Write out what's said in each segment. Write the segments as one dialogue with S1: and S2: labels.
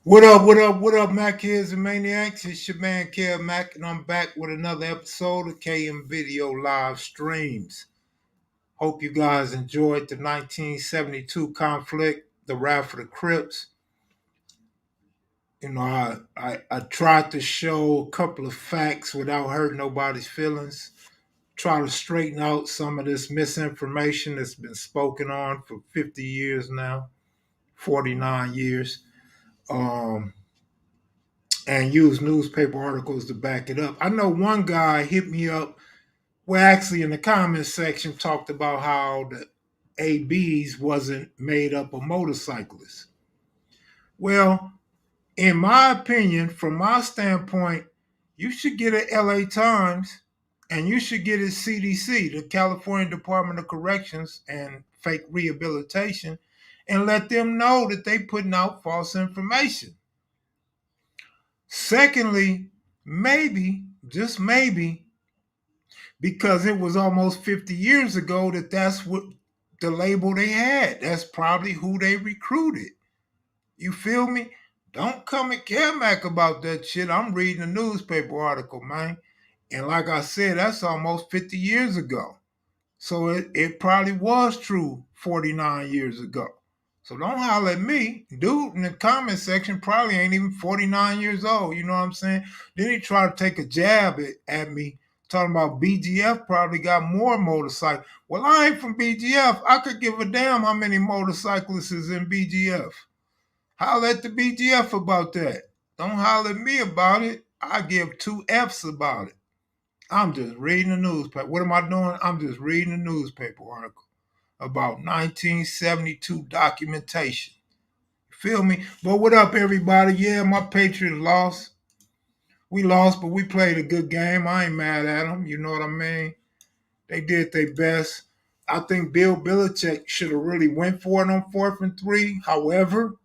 S1: What up, Mac kids and maniacs? It's your man Kev Mac, and I'm back with another episode of KM Video Live Streams. Hope you guys enjoyed the 1972 conflict, the Wrath of the Crips. I tried to show a couple of facts without hurting nobody's feelings. Try to straighten out some of this misinformation that's been spoken on for 50 years now, 49 years. Um, and use newspaper articles to back it up. I know one guy hit me up, well, actually, in the comments section, talked about how the ABs wasn't made up of motorcyclists. Well, in my opinion, from my standpoint, you should get it LA Times and you should get it CDC, the California Department of Corrections and Fake Rehabilitation, and let them know that they putting out false information. Secondly, maybe, just maybe, because it was almost 50 years ago that's what the label they had. That's probably who they recruited. You feel me? Don't come at Carmack about that shit. I'm reading a newspaper article, man. And like I said, that's almost 50 years ago. So it probably was true 49 years ago. So don't holler at me. Dude in the comment section probably ain't even 49 years old. You know what I'm saying? Then he tried to take a jab at me, talking about BGF probably got more motorcycles. Well, I ain't from BGF. I could give a damn how many motorcyclists is in BGF. Holler at the BGF about that. Don't holler at me about it. I give two F's about it. I'm just reading the newspaper. What am I doing? I'm just reading a newspaper article about 1972 documentation. Feel me? But what up, everybody? Yeah, my Patriots lost. We lost, but we played a good game. I ain't mad at them. You know what I mean? They did their best. I think Bill Belichick should have really went for it on 4th and 3. However,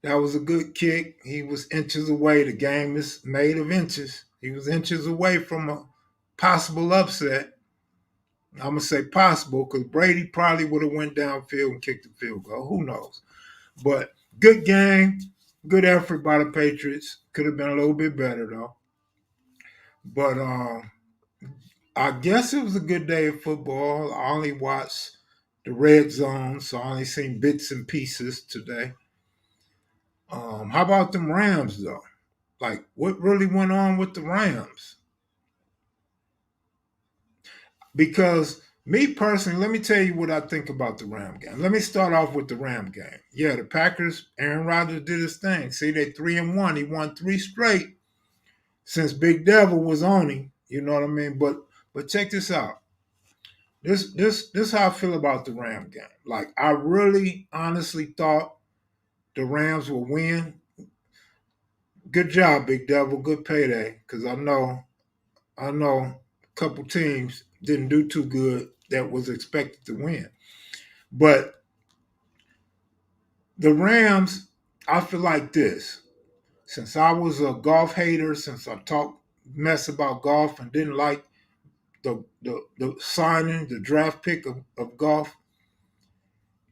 S1: that was a good kick. He was inches away. The game is made of inches. He was inches away from a possible upset. I'm gonna say possible because Brady probably would have went downfield and kicked the field goal. Who knows? But good game, good effort by the Patriots. Could have been a little bit better though. But I guess it was a good day of football. I only watched the red zone, so I only seen bits and pieces today. How about them Rams though? Like, what really went on with the Rams? Because me personally, let me tell you what I think about the Ram game. Let me start off with the Ram game. Yeah, the Packers, Aaron Rodgers did his thing. See, they 3-1. He won 3 straight since Big Devil was on him. You know what I mean? But check this out. This how I feel about the Ram game. Like, I really honestly thought the Rams would win. Good job, Big Devil. Good payday. Because I know a couple teams didn't do too good that was expected to win. But the Rams, I feel like this. Since I was a golf hater, since I talked mess about golf and didn't like the signing, the draft pick of golf,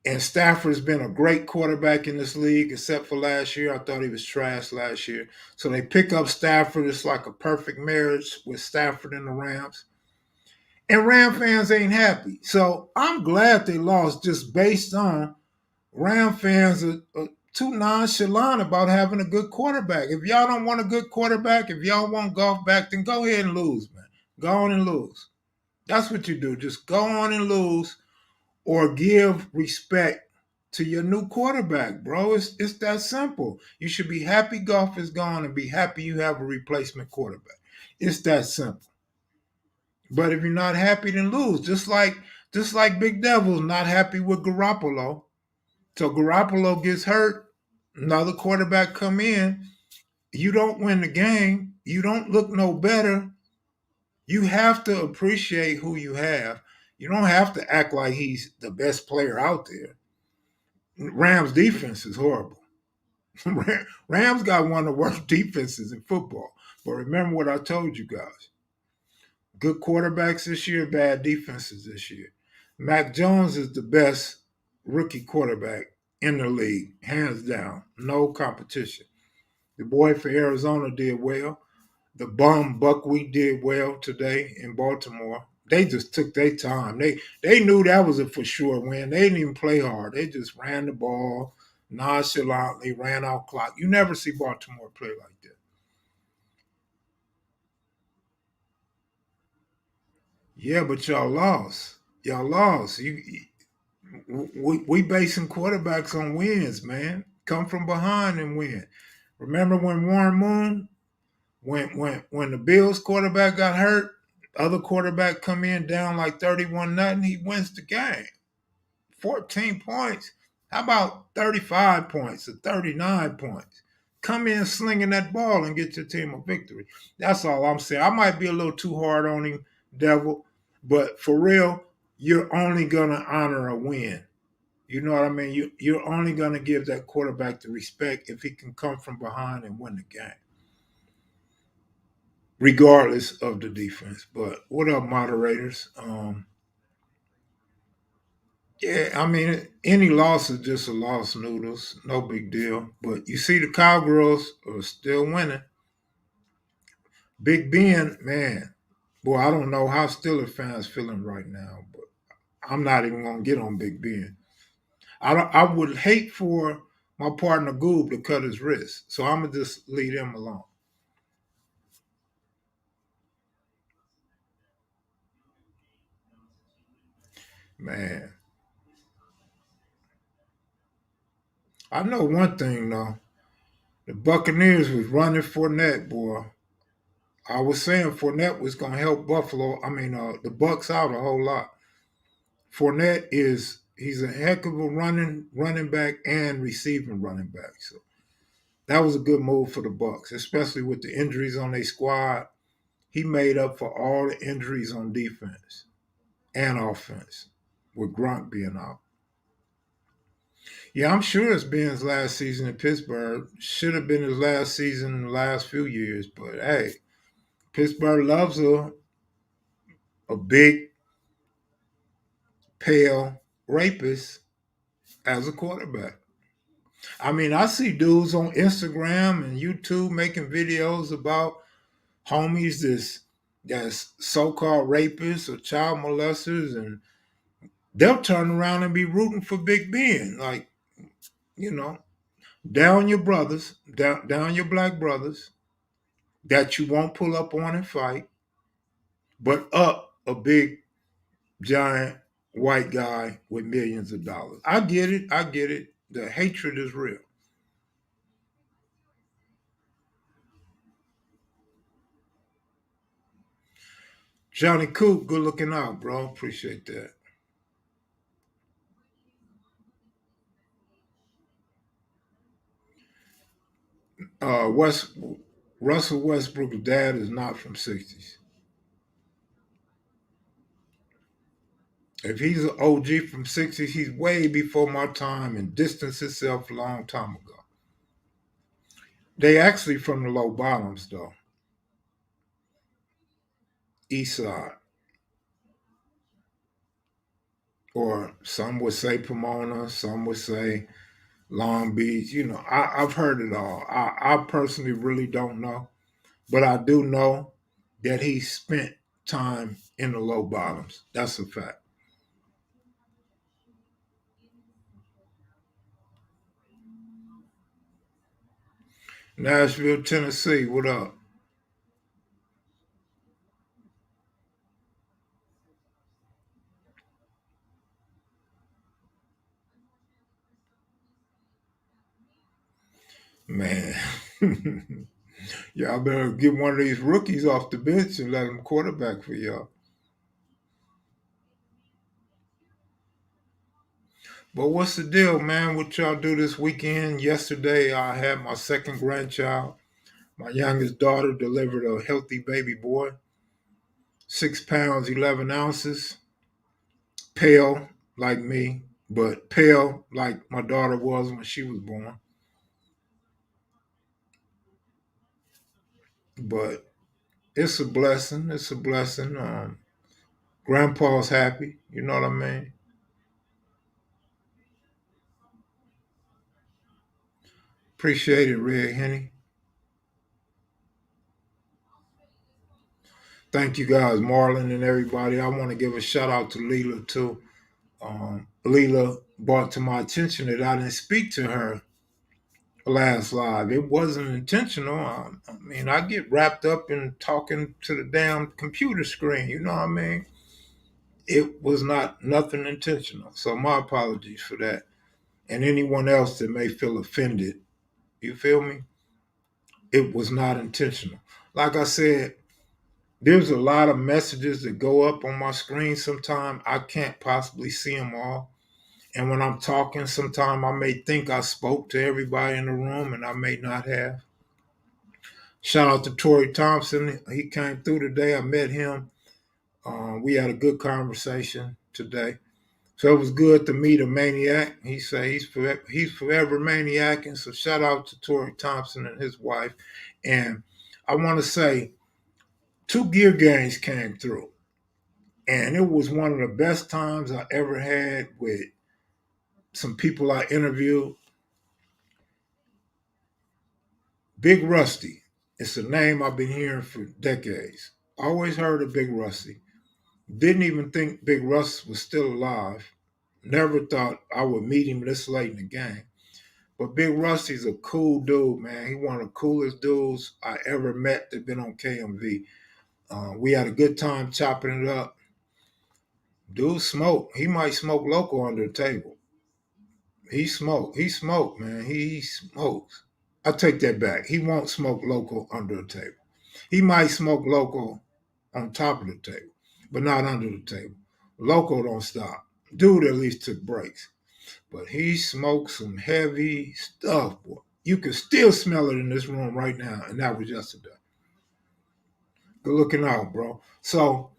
S1: and Stafford's been a great quarterback in this league, except for last year. I thought he was trash last year. So they pick up Stafford. It's like a perfect marriage with Stafford and the Rams. And Ram fans ain't happy. So I'm glad they lost just based on Ram fans are too nonchalant about having a good quarterback. If y'all don't want a good quarterback, if y'all want golf back, then go ahead and lose, man. Go on and lose. That's what you do. Just go on and lose or give respect to your new quarterback, bro. It's that simple. You should be happy golf is gone and be happy you have a replacement quarterback. It's that simple. But if you're not happy, then lose. Just like Big Devil's not happy with Garoppolo. So Garoppolo gets hurt, another quarterback come in. You don't win the game. You don't look no better. You have to appreciate who you have. You don't have to act like he's the best player out there. Rams defense is horrible. Rams got one of the worst defenses in football. But remember what I told you guys. Good quarterbacks this year, bad defenses this year. Mac Jones is the best rookie quarterback in the league, hands down, no competition. The boy for Arizona did well. The bum Buckwheat did well today in Baltimore. They just took their time. They knew that was a for sure win. They didn't even play hard. They just ran the ball nonchalantly, ran out clock. You never see Baltimore play like that. Yeah, but y'all lost. Y'all lost. We basing quarterbacks on wins, man. Come from behind and win. Remember when Warren Moon, when the Bills quarterback got hurt, other quarterback come in down like 31-0, he wins the game. 14 points. How about 35 points or 39 points? Come in slinging that ball and get your team a victory. That's all I'm saying. I might be a little too hard on him, Devil, but for real, you're only going to honor a win. You know what I mean? You're only going to give that quarterback the respect if he can come from behind and win the game, regardless of the defense. But what up, moderators? Yeah, I mean, any loss is just a loss, noodles. No big deal. But you see, the Cowgirls are still winning. Big Ben, man, boy, I don't know how Steelers fans feeling right now, but I'm not even gonna get on Big Ben. I would hate for my partner Goob to cut his wrist, so I'm gonna just leave him alone. Man, I know one thing though. The Buccaneers was running Fournette, boy. I was saying Fournette was gonna help Buffalo. I mean, the Bucks out a whole lot. Fournette he's a heck of a running back and receiving running back. So that was a good move for the Bucks, especially with the injuries on their squad. He made up for all the injuries on defense and offense with Gronk being out. Yeah, I'm sure it's been his last season in Pittsburgh. Should have been his last season in the last few years, but hey, Pittsburgh loves a big, pale rapist as a quarterback. I mean, I see dudes on Instagram and YouTube making videos about homies that's so-called rapists or child molesters, and they'll turn around and be rooting for Big Ben. Like, you know, down your brothers, down your black brothers that you won't pull up on and fight, but up a big giant white guy with millions of dollars. I get it. I get it. The hatred is real. Johnny Coop, good looking out, bro. Appreciate that. West Russell Westbrook's dad is not from '60s. If he's an OG from '60s, he's way before my time and distanced himself a long time ago. They actually from the low bottoms though, East Side, or some would say Pomona, some would say Long Beach. You know, I've heard it all. I personally really don't know, but I do know that he spent time in the low bottoms. That's a fact. Nashville, Tennessee, what up? Man, y'all better get one of these rookies off the bench and let them quarterback for y'all. But what's the deal, man? What y'all do this weekend? Yesterday, I had my second grandchild. My youngest daughter delivered a healthy baby boy, 6 pounds, 11 ounces, pale like me, but pale like my daughter was when she was born. But it's a blessing. It's a blessing. Grandpa's happy. You know what I mean? Appreciate it, Red Henny. Thank you guys, Marlon and everybody. I want to give a shout out to Leela too. Leela brought to my attention that I didn't speak to her last live. It wasn't intentional. I mean, I get wrapped up in talking to the damn computer screen. You know what I mean? It was not nothing intentional. So my apologies for that. And anyone else that may feel offended, you feel me? It was not intentional. Like I said, there's a lot of messages that go up on my screen sometime. I can't possibly see them all. And when I'm talking, sometime I may think I spoke to everybody in the room and I may not have. Shout out to Tori Thompson. He came through today. I met him. We had a good conversation today. So it was good to meet a maniac. He say he's forever maniacing. So shout out to Tori Thompson and his wife. And I want to say 2 gear games came through. And it was one of the best times I ever had with some people I interviewed. Big Rusty. It's a name I've been hearing for decades. Always heard of Big Rusty. Didn't even think Big Russ was still alive. Never thought I would meet him this late in the game. But Big Rusty's a cool dude, man. He one of the coolest dudes I ever met that been on KMV. We had a good time chopping it up. Dude smoke. He might smoke local under the table. He smoked. He smoked, man. He smokes. I take that back. He won't smoke local under the table. He might smoke local on top of the table, but not under the table. Local don't stop. Dude at least took breaks. But he smoked some heavy stuff, boy. You can still smell it in this room right now, and that was yesterday. Good looking out, bro. So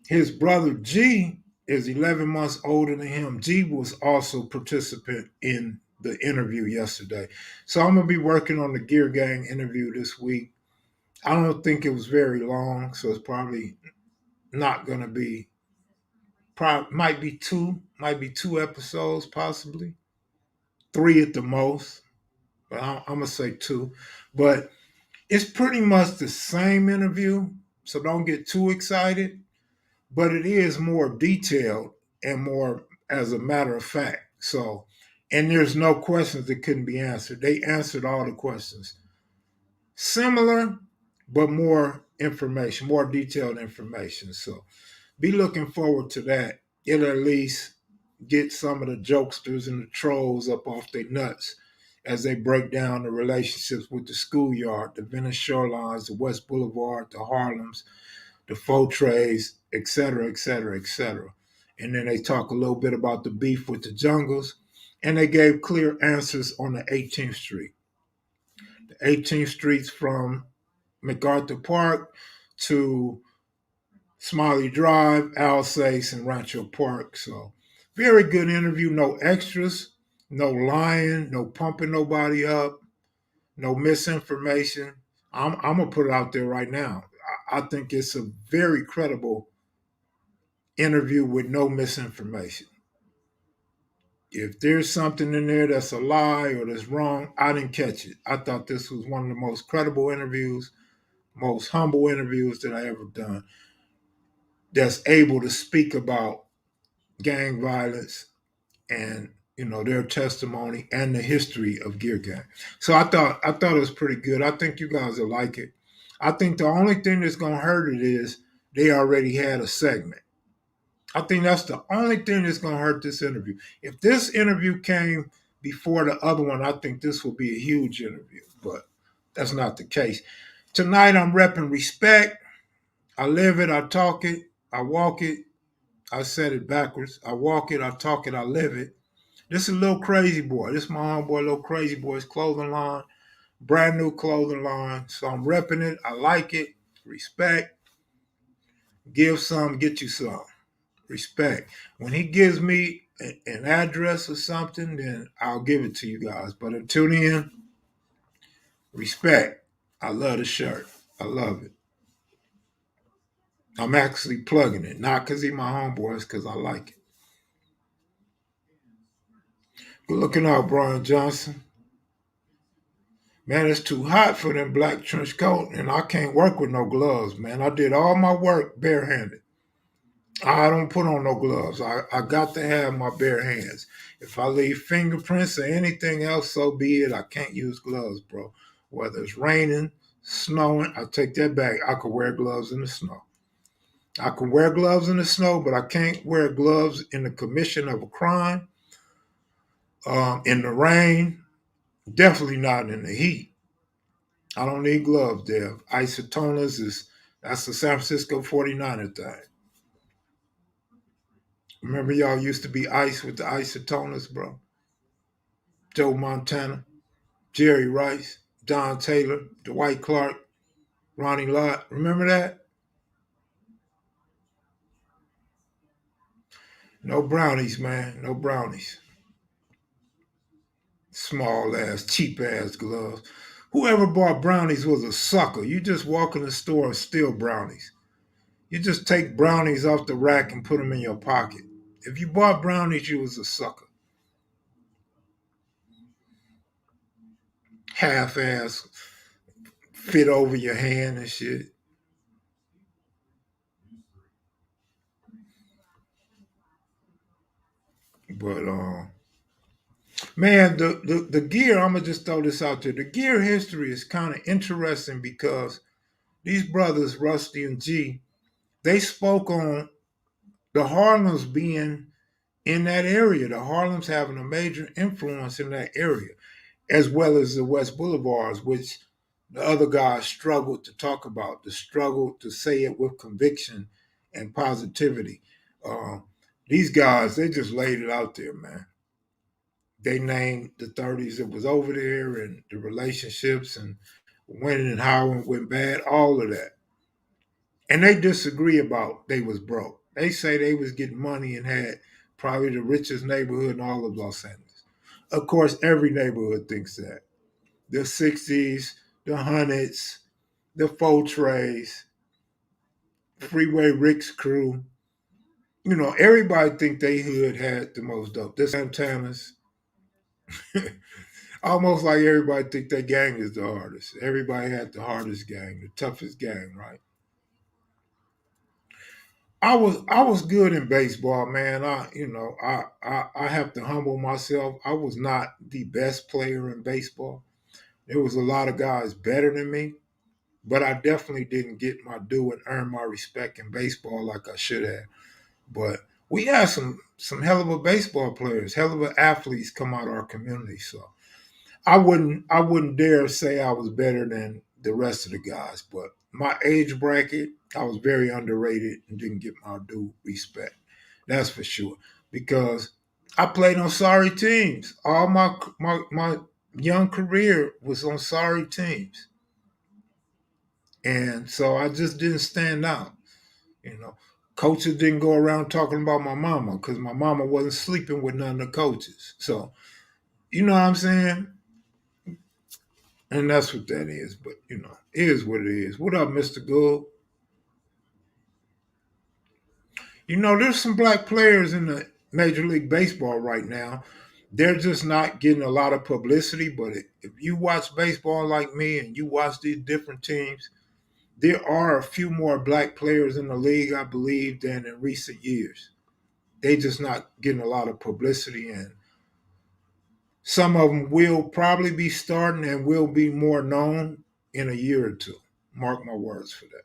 S1: his brother G is 11 months older than him. G was also participant in the interview yesterday. So I'm gonna be working on the Gear Gang interview this week. I don't think it was very long, so it's probably not gonna be. Might be two episodes, possibly 3 at the most. But I'm gonna say 2. But it's pretty much the same interview, so don't get too excited. But it is more detailed and more as a matter of fact. So, and there's no questions that couldn't be answered. They answered all the questions. Similar, but more information, more detailed information. So, be looking forward to that. It'll at least get some of the jokesters and the trolls up off their nuts as they break down the relationships with the schoolyard, the Venice Shorelines, the West Boulevard, the Harlems, the faux trays, et cetera, et cetera, et cetera. And then they talk a little bit about the beef with the jungles, and they gave clear answers on the 18th Street. The 18th Street's from MacArthur Park to Smiley Drive, Alsace, and Rancho Park. So, very good interview. No extras, no lying, no pumping nobody up, no misinformation. I'm gonna put it out there right now. I think it's a very credible interview with no misinformation. If there's something in there that's a lie or that's wrong, I didn't catch it. I thought this was one of the most credible interviews, most humble interviews that I ever done. That's able to speak about gang violence and their testimony and the history of Gear Gang. So I thought it was pretty good. I think you guys will like it. I think the only thing that's gonna hurt it is they already had a segment. I think that's the only thing that's gonna hurt this interview. If this interview came before the other one, I think this will be a huge interview. But that's not the case. Tonight I'm repping respect. I live it, I talk it, I walk it. I said it backwards. I walk it, I talk it, I live it. This is Lil Crazy Boy. This is my homeboy, Lil Crazy Boy's clothing line, brand new clothing line. So I'm repping it. I like it. Respect. Give some, get you some. Respect. When he gives me an address or something, then I'll give it to you guys. But until then, respect. I love the shirt. I love it. I'm actually plugging it, not because he's my homeboy, it's because I like it. Good looking out, Brian Johnson. Man, it's too hot for them black trench coat, and I can't work with no gloves, man. I did all my work barehanded. I don't put on no gloves. I got to have my bare hands. If I leave fingerprints or anything else, so be it. I can't use gloves, bro. Whether it's raining, snowing, I take that back. I could wear gloves in the snow. I can wear gloves in the snow, but I can't wear gloves in the commission of a crime, in the rain, definitely not in the heat. I don't need gloves there. Isotoners that's the San Francisco 49er thing. Remember y'all used to be ice with the isotoners, bro? Joe Montana, Jerry Rice, Don Taylor, Dwight Clark, Ronnie Lott. Remember that? No brownies, man. No brownies. Small ass, cheap ass gloves. Whoever bought brownies was a sucker. You just walk in the store and steal brownies. You just take brownies off the rack and put them in your pocket. If you bought brownies, you was a sucker. Half ass, fit over your hand and shit. But man, the gear, I'm gonna just throw this out there. The gear history is kind of interesting because these brothers, Rusty and G, they spoke on the Harlems being in that area, the Harlems having a major influence in that area, as well as the West Boulevards, which the other guys struggled to talk about, the struggle to say it with conviction and positivity. Uh, these guys, they just laid it out there, man. They named the 30s that was over there and the relationships and when and how it went bad, all of that. And they disagree about they was broke. They say they was getting money and had probably the richest neighborhood in all of Los Angeles. Of course, every neighborhood thinks that. The 60s, the hundreds, the four trays, Freeway Rick's crew. You know, everybody think they hood had the most dope. The Santanas. Almost like everybody think their gang is the hardest. Everybody had the hardest gang, the toughest gang, right? I was good in baseball, man. I have to humble myself. I was not the best player in baseball. There was a lot of guys better than me, but I definitely didn't get my due and earn my respect in baseball like I should have. But we had some hell of a baseball players, hell of a athletes come out of our community. So I wouldn't dare say I was better than the rest of the guys, but my age bracket, I was very underrated and didn't get my due respect. That's for sure. Because I played on sorry teams. All my young career was on sorry teams. And so I just didn't stand out. You know, coaches didn't go around talking about my mama because my mama wasn't sleeping with none of the coaches. So, you know what I'm saying? And that's what that is. But it is what it is. What up, Mr. Gould? There's some black players in the Major League Baseball right now. They're just not getting a lot of publicity. But if you watch baseball like me and you watch these different teams, there are a few more black players in the league, I believe, than in recent years. They just not getting a lot of publicity, and some of them will probably be starting and will be more known in a year or two. Mark my words for that.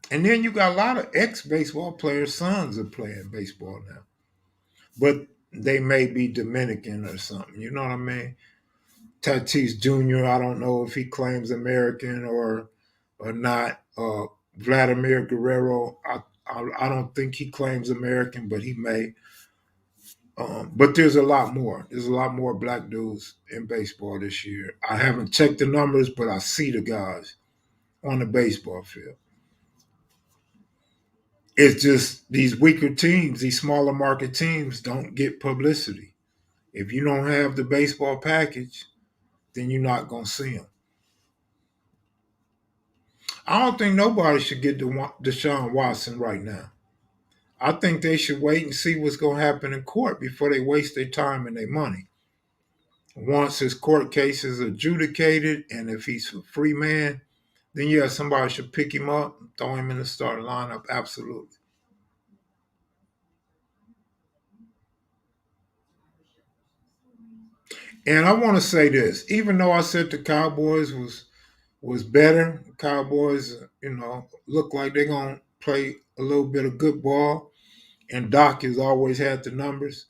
S1: And then you got a lot of ex baseball players' sons are playing baseball now, but they may be Dominican or something. You know what I mean? Tatis Jr. I don't know if he claims American or not. Vladimir Guerrero. I don't think he claims American, but he may. But there's a lot more. There's a lot more black dudes in baseball this year. I haven't checked the numbers, but I see the guys on the baseball field. It's just these weaker teams, these smaller market teams don't get publicity. If you don't have the baseball package, then you're not going to see them. I don't think nobody should get Deshaun Watson right now. I think they should wait and see what's going to happen in court before they waste their time and their money. Once his court case is adjudicated, and if he's a free man, then yeah, somebody should pick him up, throw him in the starting lineup. Absolutely. And I want to say this, even though I said the Cowboys was better, the Cowboys, look like they're gonna play a little bit of good ball, and Doc has always had the numbers.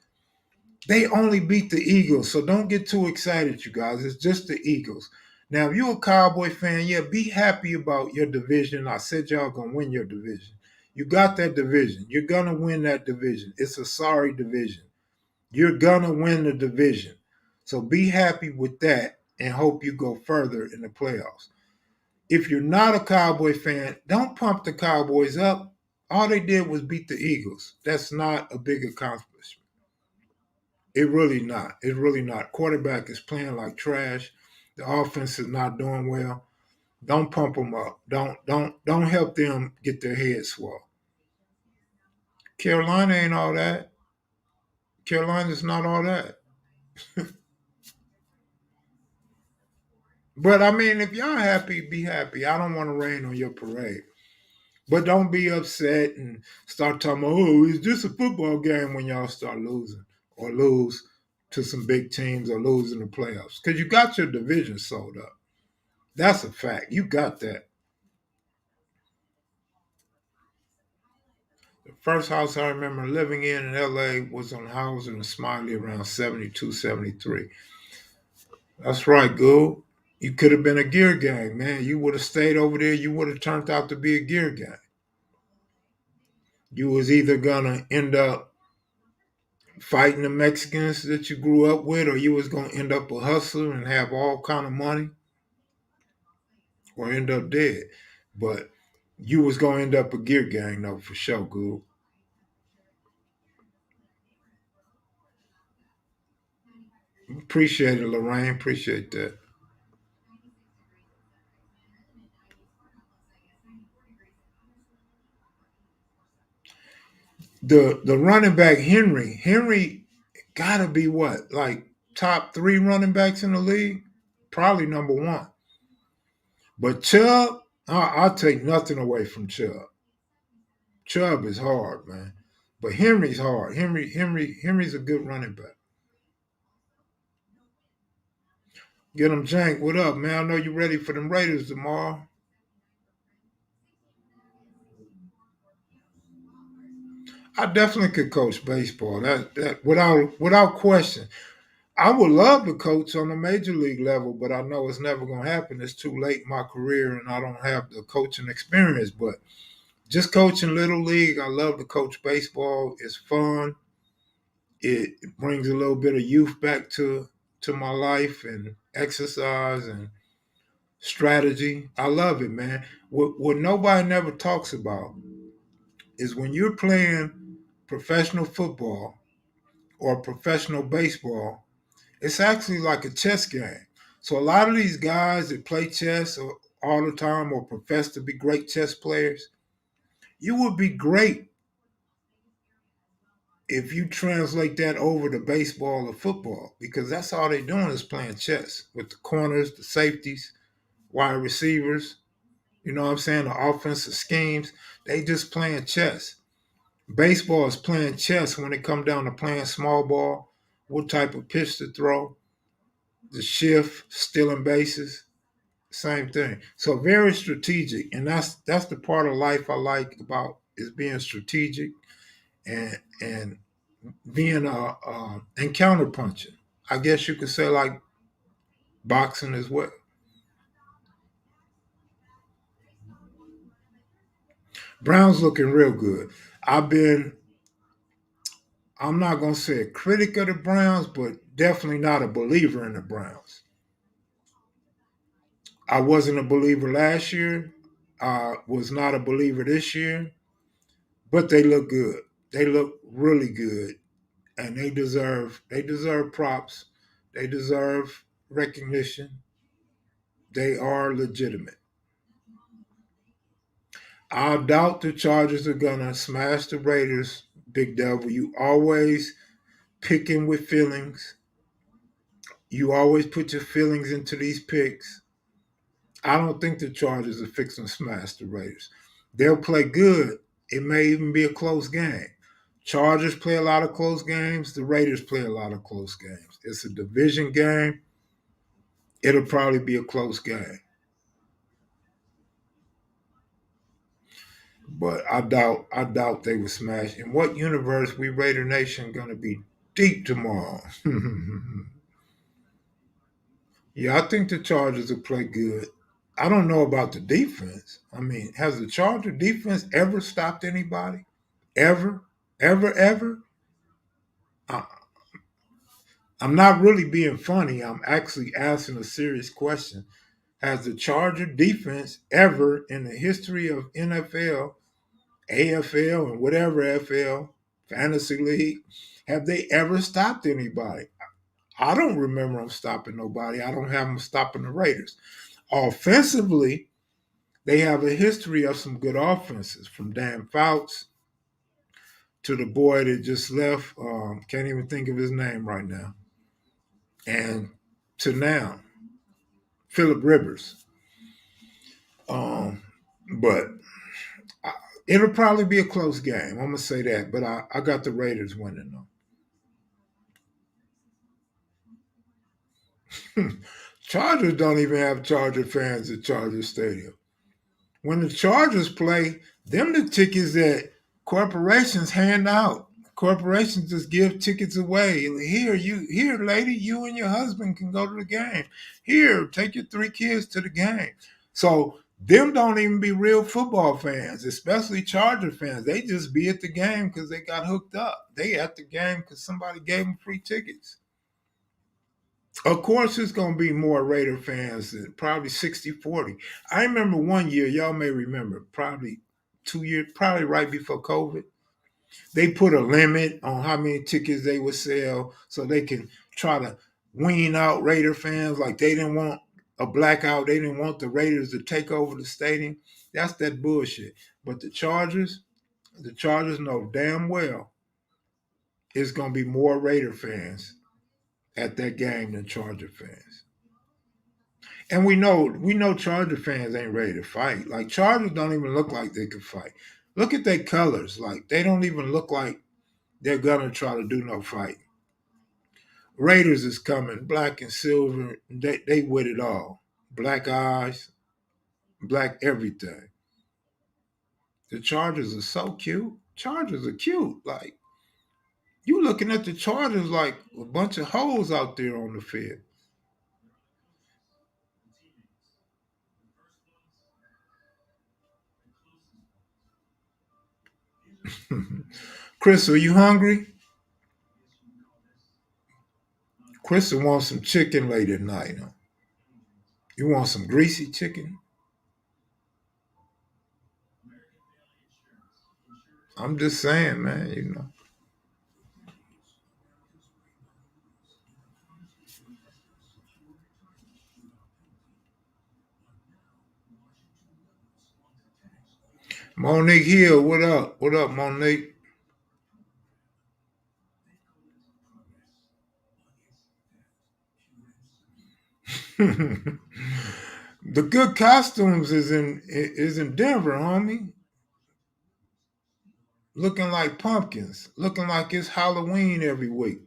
S1: They only beat the Eagles, so don't get too excited, you guys. It's just the Eagles. Now, if you're a Cowboy fan, yeah, be happy about your division. I said y'all gonna win your division. You got that division. You're gonna win that division. It's a sorry division. You're gonna win the division. So be happy with that and hope you go further in the playoffs. If you're not a Cowboy fan, don't pump the Cowboys up. All they did was beat the Eagles. That's not a big accomplishment. It really not. It's really not. Quarterback is playing like trash. The offense is not doing well. Don't pump them up. Don't help them get their heads swelled. Carolina ain't all that. Carolina's not all that. But I mean, if y'all happy, be happy. I don't want to rain on your parade. But don't be upset and start talking about, oh, is this a football game when y'all start losing or lose to some big teams or lose in the playoffs? Because you got your division sold up. That's a fact. You got that. The first house I remember living in LA was on Howes and Smiley around 72, 73. That's right, Goo. You could have been a gear gang, man. You would have stayed over there. You would have turned out to be a gear gang. You was either gonna end up fighting the Mexicans that you grew up with, or you was gonna end up a hustler and have all kind of money, or end up dead. But you was gonna end up a gear gang though, for sure, Goo. Appreciate it, Lorraine. Appreciate that. The running back Henry gotta be what, like top three running backs in the league, probably number one. But Chubb, I'll take nothing away from Chubb. Chubb is hard, man. But Henry's hard. Henry's a good running back. Get him, Jank. What up, man? I know you ready for them Raiders tomorrow. I definitely could coach baseball. That without question. I would love to coach on a major league level, but I know it's never going to happen. It's too late in my career, and I don't have the coaching experience. But just coaching little league, I love to coach baseball. It's fun. It brings a little bit of youth back to my life and exercise and strategy. I love it, man. What nobody never talks about is when you're playing professional football or professional baseball, it's actually like a chess game. So a lot of these guys that play chess all the time or profess to be great chess players, you would be great if you translate that over to baseball or football, because that's all they're doing is playing chess with the corners, the safeties, wide receivers. You know what I'm saying? The offensive schemes. They just playing chess. Baseball is playing chess when it come down to playing small ball, what type of pitch to throw, the shift, stealing bases, same thing. So very strategic, and that's the part of life I like about is being strategic and being and counter punching. I guess you could say like boxing as well. Brown's looking real good. I've been I'm not gonna say a critic of the Browns, but definitely not a believer in the Browns. I wasn't a believer last year. I was not a believer this year, but they look good. They look really good, and they deserve props. They deserve recognition. They are legitimate. I doubt the Chargers are gonna smash the Raiders. Big Devil, you always picking with feelings. You always put your feelings into these picks. I don't think the Chargers are fixing to smash the Raiders. They'll play good. It may even be a close game. Chargers play a lot of close games. The Raiders play a lot of close games. It's a division game. It'll probably be a close game. But I doubt they will smash. In what universe we Raider Nation gonna be deep tomorrow? Yeah, I think the Chargers will play good. I don't know about the defense. I mean, has the Charger defense ever stopped anybody? Ever? Ever? I, I'm not really being funny. I'm actually asking a serious question. Has the Charger defense ever in the history of NFL, AFL, and whatever FL, Fantasy League, have they ever stopped anybody? I don't remember them stopping nobody. I don't have them stopping the Raiders. Offensively, they have a history of some good offenses, from Dan Fouts to the boy that just left. Can't even think of his name right now. And to now, Philip Rivers. Um, but I, it'll probably be a close game. I'm gonna say that. But I got the Raiders winning though. Chargers don't even have Charger fans at Charger Stadium. When the Chargers play, them the tickets that corporations hand out. Corporations just give tickets away. Here, lady, you and your husband can go to the game. Here, take your three kids to the game. So them don't even be real football fans, especially Charger fans. They just be at the game because they got hooked up. They at the game because somebody gave them free tickets. Of course, it's going to be more Raider fans, probably 60-40. I remember one year, y'all may remember, probably 2 years, probably right before COVID, they put a limit on how many tickets they would sell so they can try to wean out Raider fans. Like they didn't want a blackout, they didn't want the Raiders to take over the stadium. That's that bullshit. But the Chargers know damn well it's going to be more Raider fans at that game than Charger fans. And we know Charger fans ain't ready to fight. Like Chargers don't even look like they could fight. Look at their colors. Like they don't even look like they're gonna try to do no fight. Raiders is coming, black and silver. They with it all. Black eyes, black everything. The Chargers are so cute. Chargers are cute. Like you looking at the Chargers like a bunch of hoes out there on the field. Chris, are you hungry? Chris wants some chicken late at night. Huh? You want some greasy chicken? I'm just saying, man. Monique Hill, what up? What up, Monique? The good costumes is in Denver, homie. Looking like pumpkins, looking like it's Halloween every week.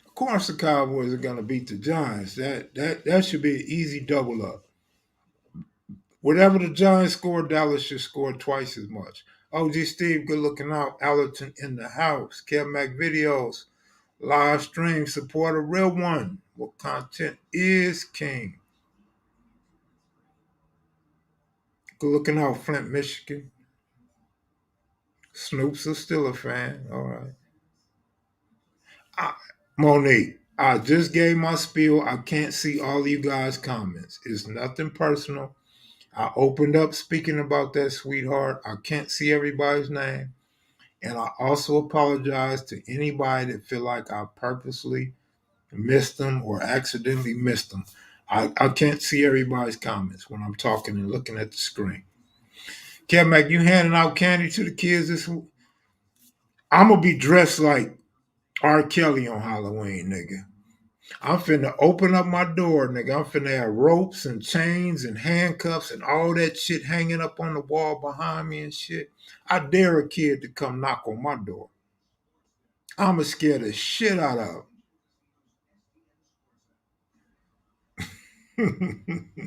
S1: Of course, the Cowboys are gonna beat the Giants. That should be an easy double up. Whatever the Giants score, Dallas should score twice as much. OG Steve, good looking out. Allerton in the house. kevmacvideos, live stream, support a real one. What content is king? Good looking out, Flint, Michigan. Snoop's a still a fan. All right. I, Monique, I just gave my spiel. I can't see all you guys' comments. It's nothing personal. I opened up speaking about that, sweetheart. I can't see everybody's name. And I also apologize to anybody that feel like I purposely missed them or accidentally missed them. I can't see everybody's comments when I'm talking and looking at the screen. Kevin Mac, you handing out candy to the kids this week? I'm gonna be dressed like R. Kelly on Halloween, nigga. I'm finna open up my door, nigga. I'm finna have ropes and chains and handcuffs and all that shit hanging up on the wall behind me and shit. I dare a kid to come knock on my door. I'ma scare the shit out of him.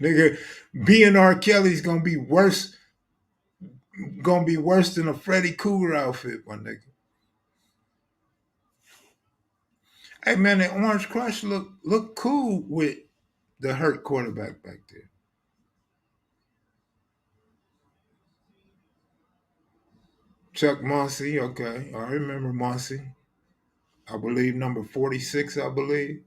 S1: Nigga, being R. Kelly's gonna be worse than a Freddy Krueger outfit, my nigga. Hey man, that Orange Crush look cool with the hurt quarterback back there. Chuck Muncie, okay. I remember Muncie. I believe number 46, I believe.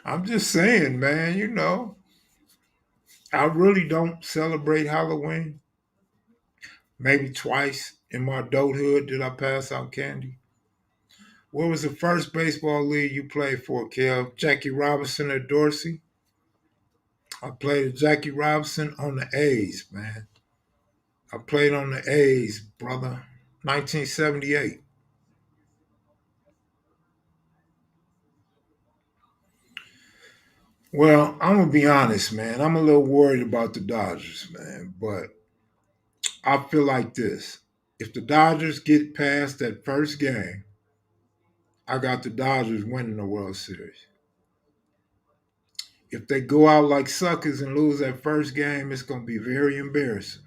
S1: I'm just saying, man, I really don't celebrate Halloween. Maybe twice in my adulthood did I pass out candy. What was the first baseball league you played for, Kev? Jackie Robinson at Dorsey? I played with Jackie Robinson on the A's, man. I played on the A's, brother. 1978. Well, I'm gonna be honest, man. I'm a little worried about the Dodgers, man. But I feel like this: if the Dodgers get past that first game, I got the Dodgers winning the World Series. If they go out like suckers and lose that first game, it's gonna be very embarrassing.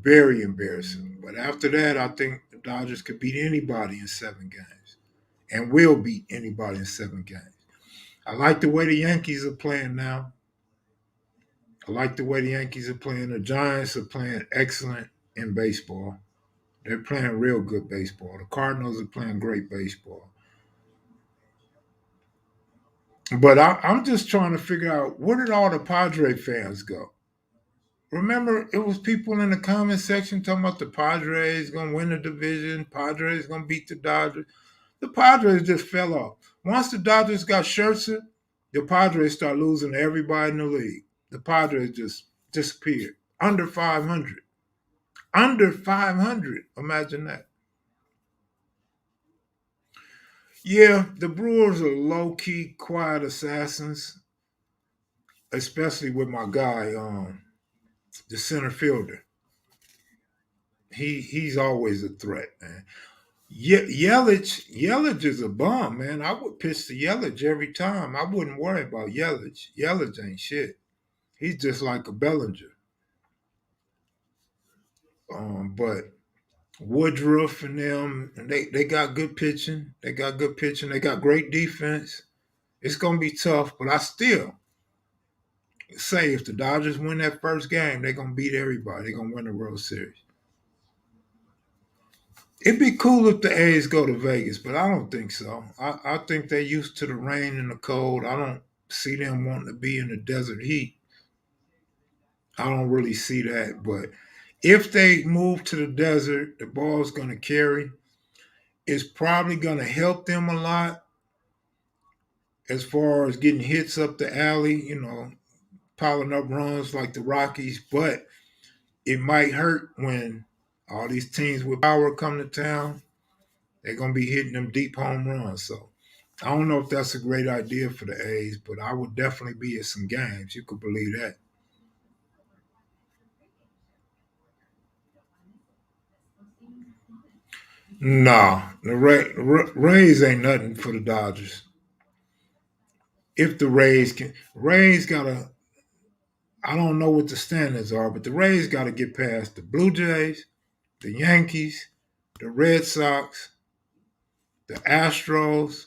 S1: Very embarrassing. But after that, I think the Dodgers could beat anybody in 7 games, and will beat anybody in 7 games. I like the way the Yankees are playing now. I like the way the Yankees are playing. The Giants are playing excellent in baseball. They're playing real good baseball. The Cardinals are playing great baseball. But I'm just trying to figure out, where did all the Padre fans go? Remember, it was people in the comment section talking about the Padres going to win the division, Padres going to beat the Dodgers. The Padres just fell off. Once the Dodgers got Scherzer, the Padres start losing to everybody in the league. The Padres just disappeared. Under 500. Under 500. Imagine that. Yeah, the Brewers are low key, quiet assassins, especially with my guy, the center fielder. He's always a threat, man. Yelich is a bum, man. I would pitch to Yelich every time. I wouldn't worry about Yelich. Yelich ain't shit. He's just like a Bellinger. But Woodruff and them, and they got good pitching. They got good pitching. They got great defense. It's gonna be tough, but I still say if the Dodgers win that first game, they're gonna beat everybody. They're gonna win the World Series. It'd be cool if the A's go to Vegas, but I don't think so. I think they're used to the rain and the cold. I don't see them wanting to be in the desert heat. I don't really see that. But if they move to the desert, the ball's going to carry. It's probably going to help them a lot as far as getting hits up the alley, piling up runs like the Rockies. But it might hurt when all these teams with power come to town. They're going to be hitting them deep home runs. So I don't know if that's a great idea for the A's, but I would definitely be at some games. You could believe that. Nah, the Rays ain't nothing for the Dodgers. If the Rays gotta, I don't know what the standards are, but the Rays gotta get past the Blue Jays, the Yankees, the Red Sox, the Astros.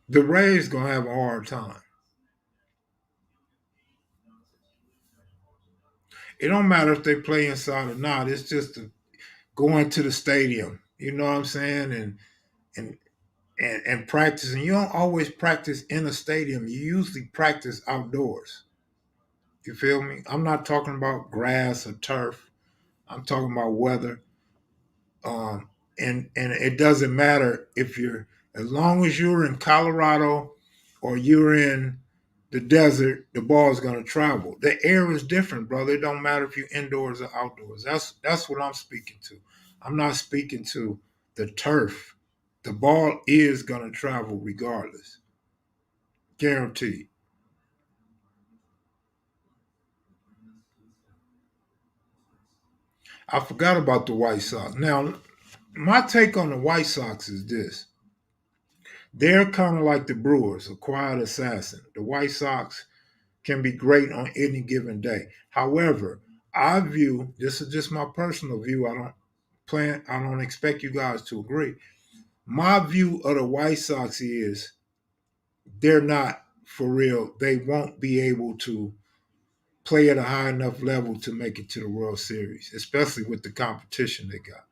S1: The Rays gonna have a hard time. It don't matter if they play inside or not. It's just going to the stadium. You know what I'm saying? And and practicing. You don't always practice in a stadium. You usually practice outdoors. You feel me? I'm not talking about grass or turf. I'm talking about weather. And it doesn't matter if you're, as long as you're in Colorado or you're in the desert, the ball is going to travel. The air is different, brother. It don't matter if you're indoors or outdoors. That's what I'm speaking to. I'm not speaking to the turf. The ball is going to travel regardless, guaranteed. I forgot about the White Sox. Now, my take on the White Sox is this: they're kind of like the Brewers, a quiet assassin. The White Sox can be great on any given day. However, I view, this is just my personal view. I don't expect you guys to agree. My view of the White Sox is they're not for real. They won't be able to play at a high enough level to make it to the World Series, especially with the competition they got.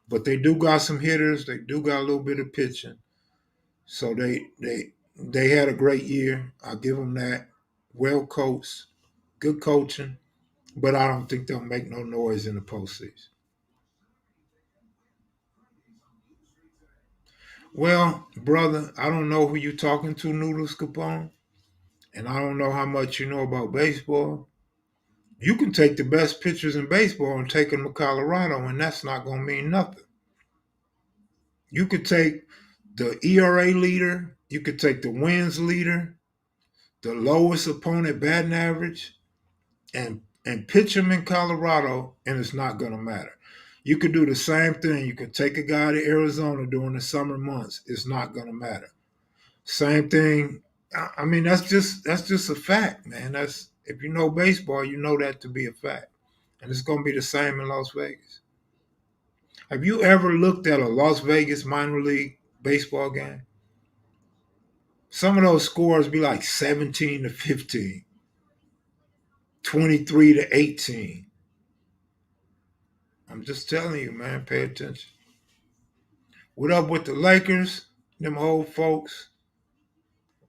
S1: But they do got some hitters. They do got a little bit of pitching. So they had a great year. I'll give them that. Well coached, good coaching, but I don't think they'll make no noise in the postseason. Well, brother, I don't know who you're talking to, Noodles Capone, and I don't know how much you know about baseball. You can take the best pitchers in baseball and take them to Colorado, and that's not going to mean nothing. You could take the ERA leader, you could take the wins leader, the lowest opponent batting average, and pitch them in Colorado, and it's not going to matter. You could do the same thing. You could take a guy to Arizona during the summer months. It's not going to matter. Same thing. I mean, that's just a fact, man. That's if you know baseball, you know that to be a fact, and it's going to be the same in Las Vegas. Have you ever looked at a Las Vegas minor league baseball game? Some of those scores be like 17 to 15, 23 to 18. I'm just telling you, man, pay attention. What up with the Lakers? Them old folks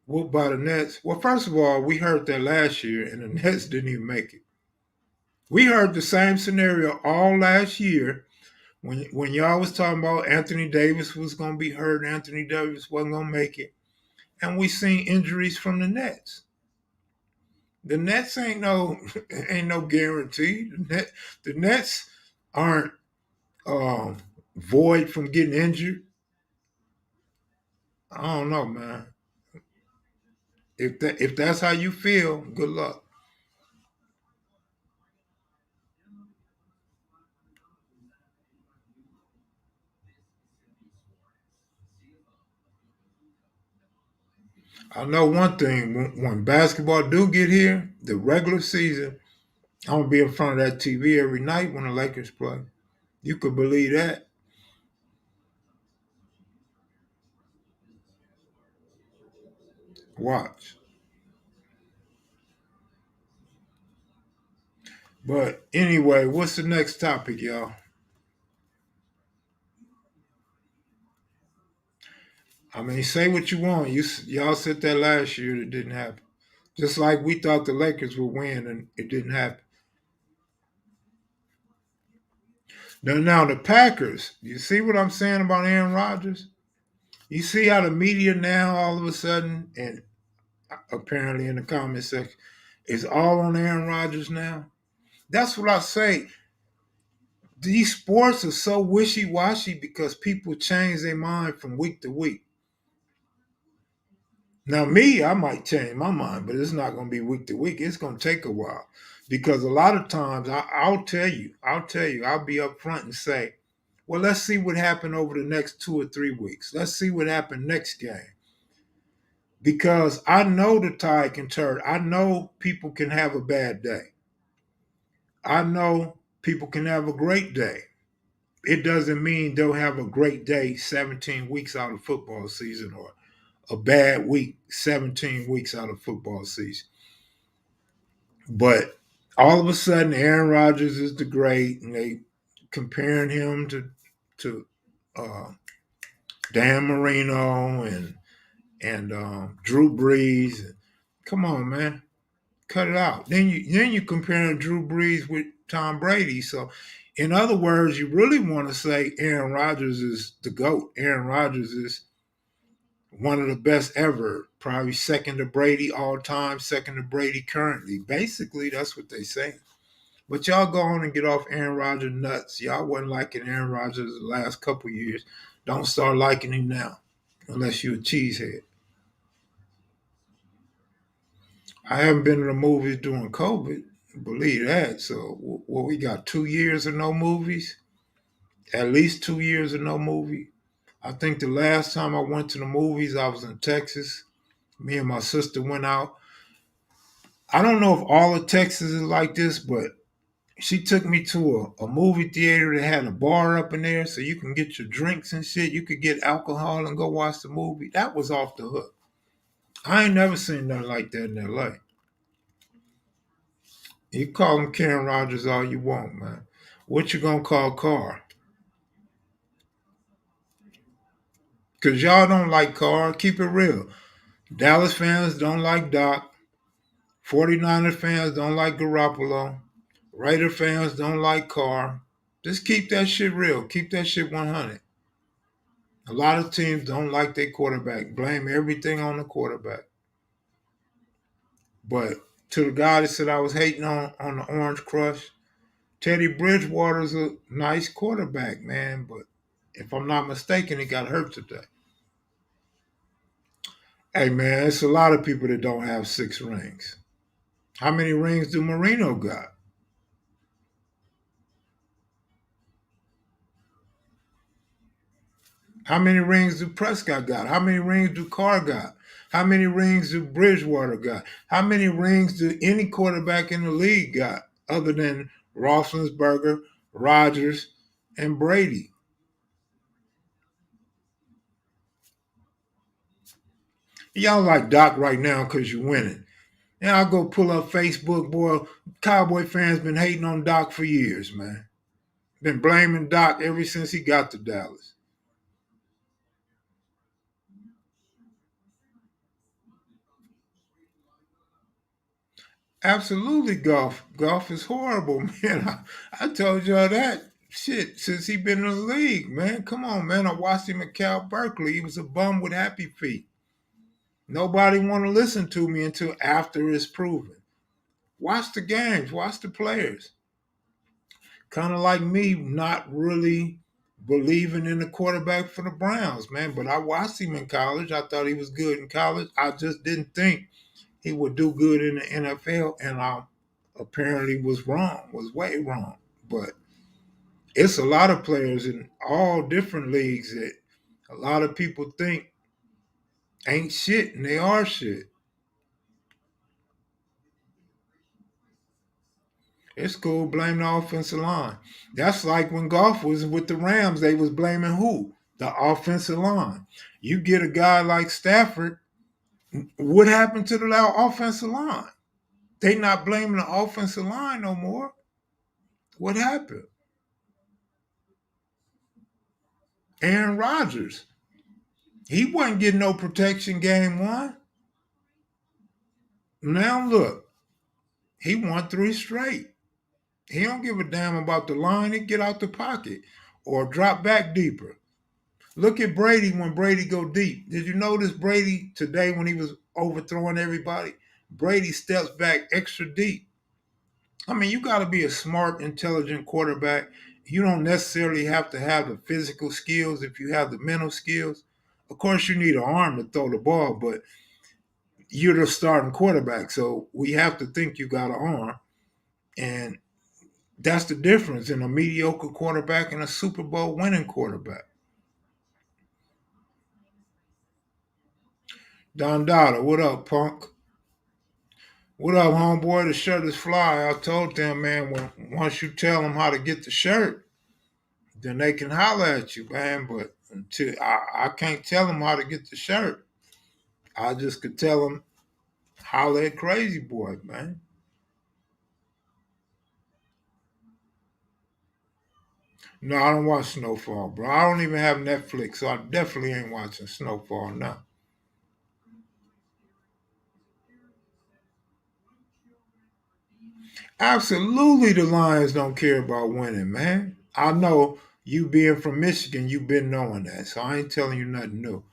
S1: whooped by the Nets. Well, first of all, we heard that last year, and the Nets didn't even make it. We heard the same scenario all last year when y'all was talking about Anthony Davis was going to be hurt, Anthony Davis wasn't going to make it, and we seen injuries from the Nets. The Nets ain't no guarantee. The Nets aren't um, void from getting injured. I don't know, man. If that's how you feel, good luck. I know one thing: when basketball do get here, the regular season, I'm gonna be in front of that TV every night when the Lakers play. You could believe that. Watch. But anyway, what's the next topic, y'all? I mean, say what you want. Y'all said that last year, it didn't happen. Just like we thought the Lakers would win, and it didn't happen. Now the Packers. You see what I'm saying about Aaron Rodgers? You see how the media now all of a sudden, and apparently in the comment section, is all on Aaron Rodgers now. That's what I say. These sports are so wishy washy because people change their mind from week to week. Now, me, I might change my mind, but it's not going to be week to week. It's going to take a while because a lot of times I'll be upfront and say, well, let's see what happened over the next 2 or 3 weeks. Let's see what happened next game because I know the tide can turn. I know people can have a bad day. I know people can have a great day. It doesn't mean they'll have a great day 17 weeks out of football season or a bad week 17 weeks out of football season. But all of a sudden, Aaron Rodgers is the great, and they comparing him to uh, Dan Marino and Drew Brees. Come on, man, cut it out. Then you comparing Drew Brees with Tom Brady. So, in other words, you really want to say Aaron Rodgers is the goat. Aaron Rodgers is One of the best ever, probably second to Brady all time, second to Brady currently. Basically, that's what they say. But y'all go on and get off Aaron Rodgers nuts. Y'all wasn't liking Aaron Rodgers the last couple years. Don't start liking him now, unless you're a cheesehead. I haven't been to the movies during COVID. Believe that. So, what we got 2 years of no movies? At least 2 years of no movie. I think the last time I went to the movies, I was in Texas. Me and my sister went out. I don't know if all of Texas is like this, but she took me to a movie theater that had a bar up in there so you can get your drinks and shit. You could get alcohol and go watch the movie. That was off the hook. I ain't never seen nothing like that in LA. You call him Karen Rogers all you want, man. What you gonna call Carr? Cause y'all don't like Carr. Keep it real. Dallas fans don't like Doc. 49er fans don't like Garoppolo. Raider fans don't like Carr. Just keep that shit real. Keep that shit 100. A lot of teams don't like their quarterback. Blame everything on the quarterback. But to the guy that said I was hating on the Orange Crush, Teddy Bridgewater's a nice quarterback, man. But if I'm not mistaken, he got hurt today. Hey, man, it's a lot of people that don't have 6 rings. How many rings do Marino got? How many rings do Prescott got? How many rings do Carr got? How many rings do Bridgewater got? How many rings do any quarterback in the league got other than Roethlisberger, Rodgers, and Brady? Y'all like Doc right now because you're winning. And I'll go pull up Facebook, boy. Cowboy fans been hating on Doc for years, man. Been blaming Doc ever since he got to Dallas. Absolutely, golf. Golf is horrible, man. I told y'all that shit since he been in the league, man. Come on, man. I watched him at Cal Berkeley. He was a bum with happy feet. Nobody want to listen to me until after it's proven. Watch the games. Watch the players. Kind of like me, not really believing in the quarterback for the Browns, man. But I watched him in college. I thought he was good in college. I just didn't think he would do good in the NFL, and I apparently was wrong, was way wrong. But it's a lot of players in all different leagues that a lot of people think ain't shit, and they are shit. It's cool, blame the offensive line. That's like when golf was with the Rams, they was blaming who? The offensive line. You get a guy like Stafford, what happened to the offensive line? They not blaming the offensive line no more. What happened? Aaron Rodgers. He wasn't getting no protection game one. Now look, he won 3 straight. He don't give a damn about the line. He get out the pocket or drop back deeper. Look at Brady when Brady go deep. Did you notice Brady today when he was overthrowing everybody? Brady steps back extra deep. I mean, you got to be a smart, intelligent quarterback. You don't necessarily have to have the physical skills if you have the mental skills. Of course, you need an arm to throw the ball, but you're the starting quarterback. So we have to think you got an arm. And that's the difference in a mediocre quarterback and a Super Bowl winning quarterback. Don Dada, what up, punk? What up, homeboy? The shirt is fly. I told them, man, once you tell them how to get the shirt, then they can holler at you, man. But until I can't tell them how to get the shirt, I just could tell them holler at Crazy Boy, man. No, I don't watch Snowfall, bro. I don't even have Netflix, so I definitely ain't watching Snowfall now. Absolutely, the Lions don't care about winning, man. I know you being from Michigan, you've been knowing that, so I ain't telling you nothing new.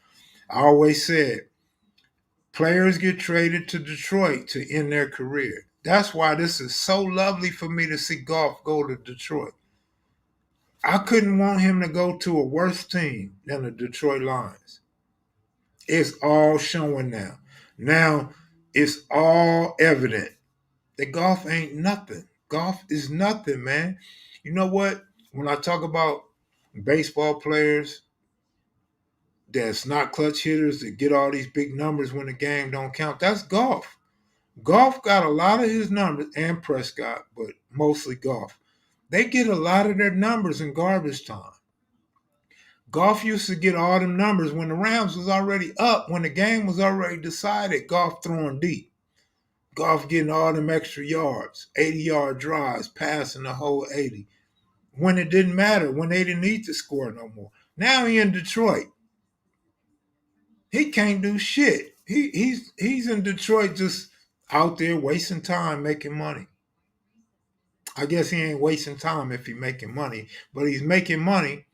S1: I always said players get traded to Detroit to end their career. That's why this is so lovely for me to see Goff go to Detroit. I couldn't want him to go to a worse team than the Detroit Lions. It's all showing now. Now it's all evident that Goff ain't nothing. Goff is nothing, man. You know what? When I talk about baseball players that's not clutch hitters that get all these big numbers when the game don't count, that's Goff. Goff got a lot of his numbers, and Prescott, but mostly Goff. They get a lot of their numbers in garbage time. Goff used to get all them numbers when the Rams was already up, when the game was already decided. Goff throwing deep. Goff getting all them extra yards, 80-yard drives, passing the whole 80. When it didn't matter, when they didn't need to score no more. Now he in Detroit. He can't do shit. He's in Detroit just out there wasting time making money. I guess he ain't wasting time if he making money, but he's making money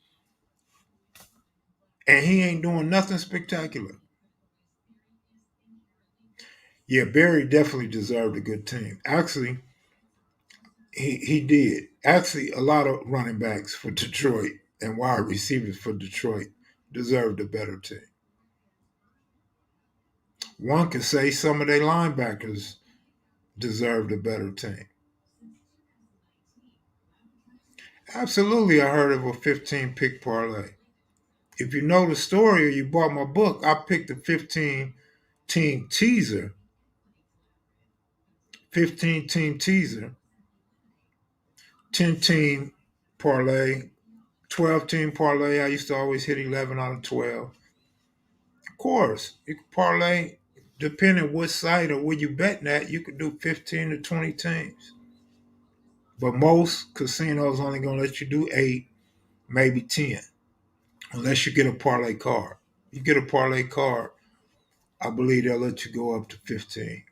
S1: and he ain't doing nothing spectacular. Yeah, Barry definitely deserved a good team. Actually, he did. Actually, a lot of running backs for Detroit and wide receivers for Detroit deserved a better team. One could say some of their linebackers deserved a better team. Absolutely, I heard of a 15 pick parlay. If you know the story or you bought my book, I picked a 15 team teaser, 15 team teaser, 10 team parlay, 12 team parlay. I used to always hit 11 out of 12. Of course, you can parlay, depending what site or where you betting at, you could do 15 to 20 teams. But most casinos only gonna let you do 8, maybe 10, unless you get a parlay card. You get a parlay card, I believe they'll let you go up to 15.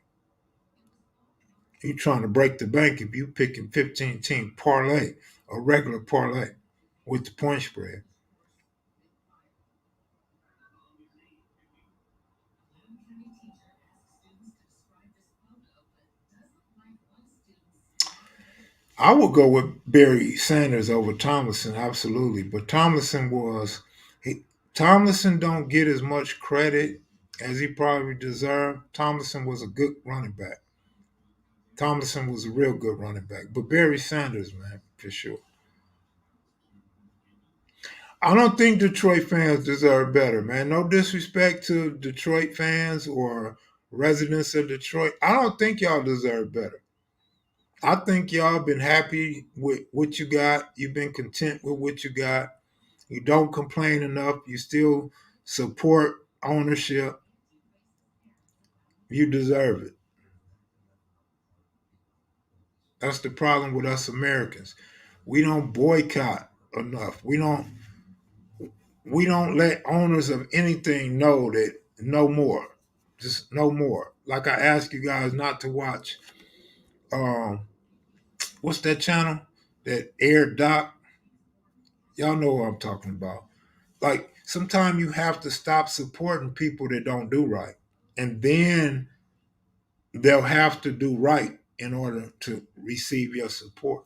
S1: You trying to break the bank if you picking 15 team parlay, a regular parlay with the point spread. I would go with Barry Sanders over Tomlinson, absolutely. But Tomlinson don't get as much credit as he probably deserved. Tomlinson was a good running back. Tomlinson was a real good running back. But Barry Sanders, man, for sure. I don't think Detroit fans deserve better, man. No disrespect to Detroit fans or residents of Detroit. I don't think y'all deserve better. I think y'all been happy with what you got. You've been content with what you got. You don't complain enough. You still support ownership. You deserve it. That's the problem with us Americans. We don't boycott enough. We don't let owners of anything know that no more. Just no more. Like I ask you guys not to watch um what's that channel? That Air Doc. Y'all know what I'm talking about. Like sometimes you have to stop supporting people that don't do right. And then they'll have to do right in order to receive your support.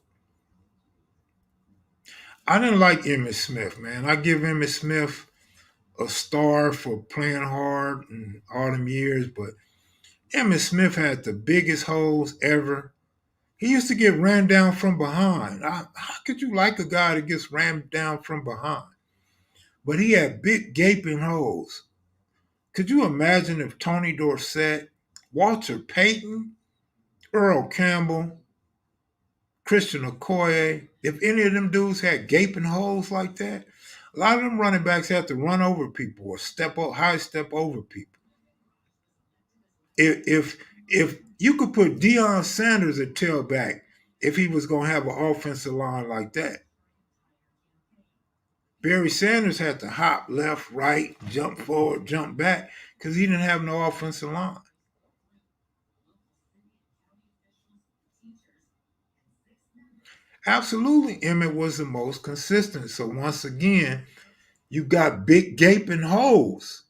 S1: I didn't like Emmitt Smith, man. I give Emmitt Smith a star for playing hard and all them years, but Emmitt Smith had the biggest holes ever. He used to get ran down from behind. How could you like a guy that gets ran down from behind? But he had big gaping holes. Could you imagine if Tony Dorsett, Walter Payton, Earl Campbell, Christian Okoye, if any of them dudes had gaping holes like that? A lot of them running backs have to run over people or high step over people. If you could put Deion Sanders at tailback if he was going to have an offensive line like that. Barry Sanders had to hop left, right, jump forward, jump back because he didn't have no offensive line. Absolutely, Emmett was the most consistent. So once again, you got big gaping holes.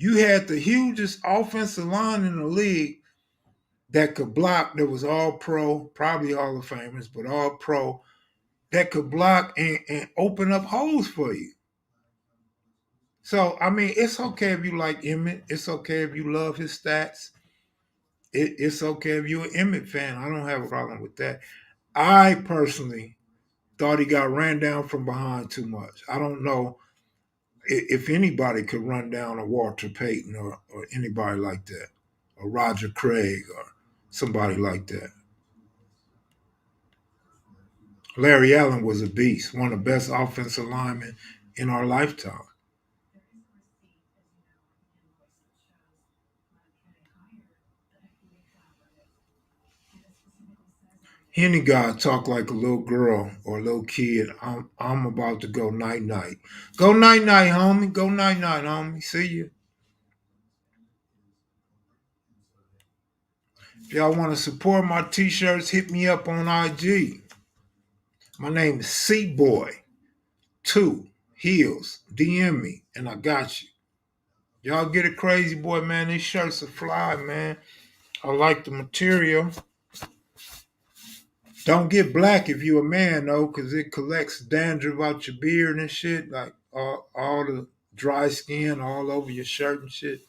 S1: You had the hugest offensive line in the league that could block, that was all pro, probably Hall of Famers, but all pro, that could block and open up holes for you. So, I mean, it's okay if you like Emmett. It's okay if you love his stats. It's okay if you're an Emmett fan. I don't have a problem with that. I personally thought he got ran down from behind too much. I don't know if anybody could run down a Walter Payton or anybody like that, or Roger Craig or somebody like that. Larry Allen was a beast, one of the best offensive linemen in our lifetime. Any guy talk like a little girl or a little kid. I'm about to go night night. Go night night, homie. Go night night, homie. See you. If y'all want to support my t-shirts, hit me up on IG. My name is C Boy Two Heels. DM me and I got you. Y'all get it, crazy boy, man. These shirts are fly, man. I like the material. Don't get black if you a man though, cause it collects dandruff out your beard and shit, like all the dry skin all over your shirt and shit.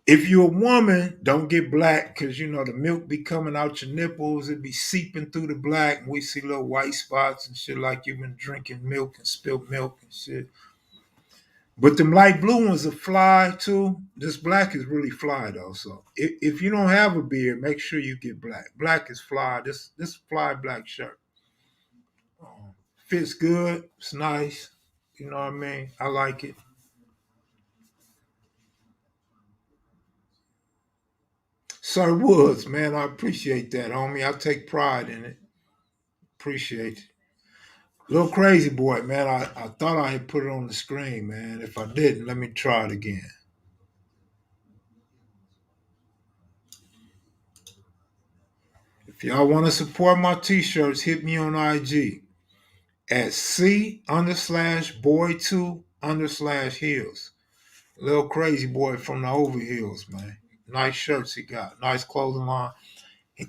S1: If you're a woman, don't get black, cause you know the milk be coming out your nipples. It be seeping through the black, and we see little white spots and shit like you've been drinking milk and spilt milk and shit. But them light blue ones are fly too. This black is really fly though. So if you don't have a beard, make sure you get black. Black is fly. This fly black shirt. Fits good. It's nice. You know what I mean? I like it. Sir Woods, man, I appreciate that, homie. I take pride in it. Appreciate it. Little crazy boy, man. I thought I had put it on the screen, man. If I didn't, let me try it again. If y'all want to support my t-shirts, hit me on IG at C under slash boy two under slash heels. Little crazy boy from the over hills, man. Nice shirts he got. Nice clothing line.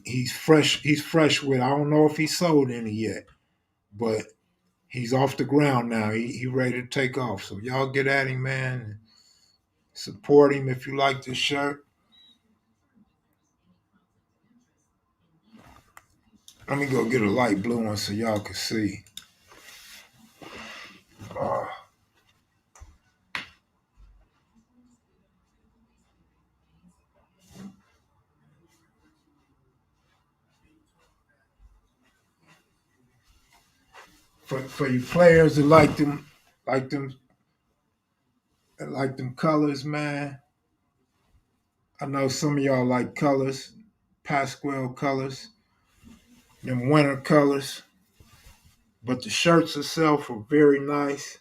S1: He's fresh. He's fresh with. I don't know if he sold any yet, but he's off the ground now. He ready to take off. So y'all get at him, man. Support him if you like this shirt. Let me go get a light blue one so y'all can see. Uh, for you players that like them, like them colors, man. I know some of y'all like colors, Pasquale colors, them winter colors. But the shirts itself are very nice.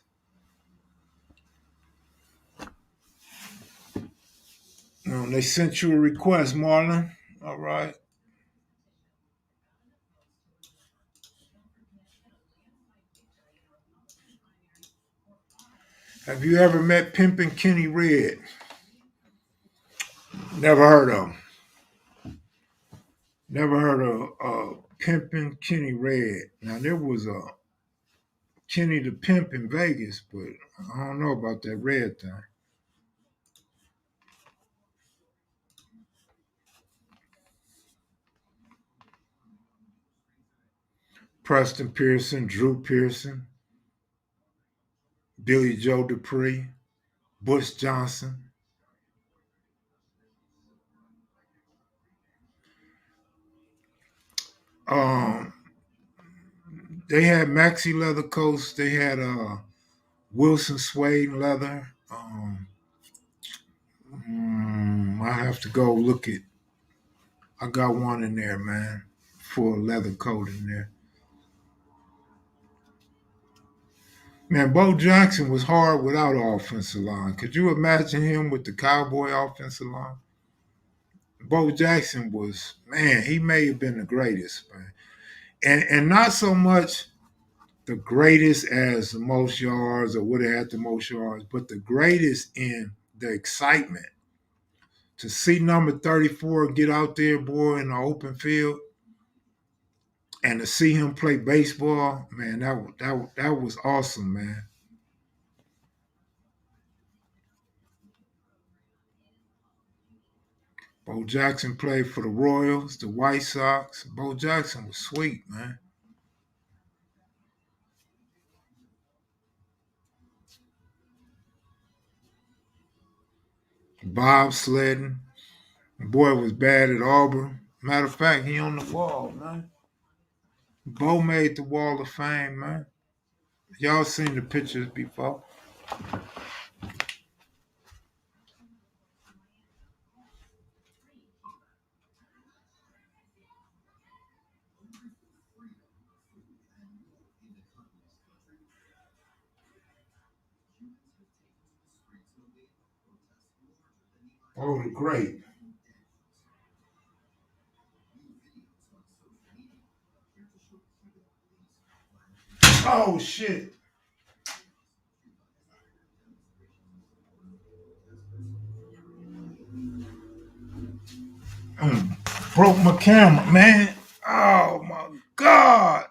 S1: They sent you a request, Marlon. All right. Have you ever met Pimpin' Kenny Red? Never heard of him. Never heard of Pimpin' Kenny Red. Now there was a Kenny the Pimp in Vegas, but I don't know about that red thing. Preston Pearson, Drew Pearson, Billy Joe Dupree, Bush Johnson. Um, they had maxi leather coats. They had Wilson suede leather. I have to go look at. I got one in there, man. Full leather coat in there. Man, Bo Jackson was hard without an offensive line. Could you imagine him with the Cowboy offensive line? Bo Jackson was, man, he may have been the greatest, man. And not so much the greatest as the most yards or would have had the most yards, but the greatest in the excitement to see number 34 get out there, boy, in the open field, and to see him play baseball, man, that was awesome, man. Bo Jackson played for the Royals, the White Sox. Bo Jackson was sweet, man. Bob sledding. The boy was bad at Auburn. Matter of fact, he on the wall, man. Bo made the Wall of Fame, man. Y'all seen the pictures before. Oh, great. Oh, shit. Broke my camera, man. Oh, my God.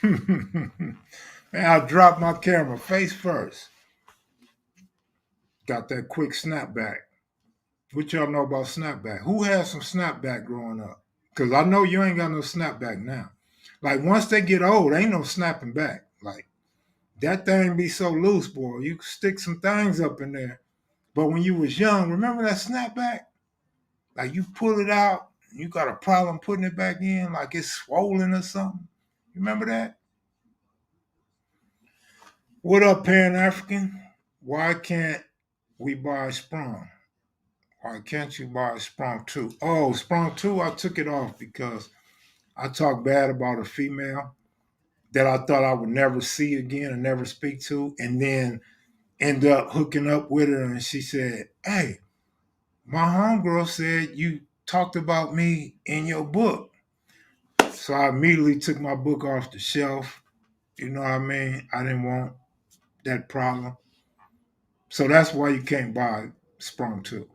S1: Man, I dropped my camera face first. Got that quick snapback. What y'all know about snapback? Who had some snapback growing up? Because I know you ain't got no snapback now. Like, once they get old, ain't no snapping back. Like, that thing be so loose, boy. You can stick some things up in there. But when you was young, remember that snapback? Like, you pull it out, you got a problem putting it back in, like it's swollen or something. You remember that? What up, Pan African? Why can't we buy Sprung? Why can't you buy Sprung 2? Oh, Sprung 2, I took it off because I talked bad about a female that I thought I would never see again and never speak to, and then end up hooking up with her. And she said, "Hey, my homegirl said you talked about me in your book." So I immediately took my book off the shelf. You know what I mean? I didn't want that problem. So that's why you can't buy Sprung 2.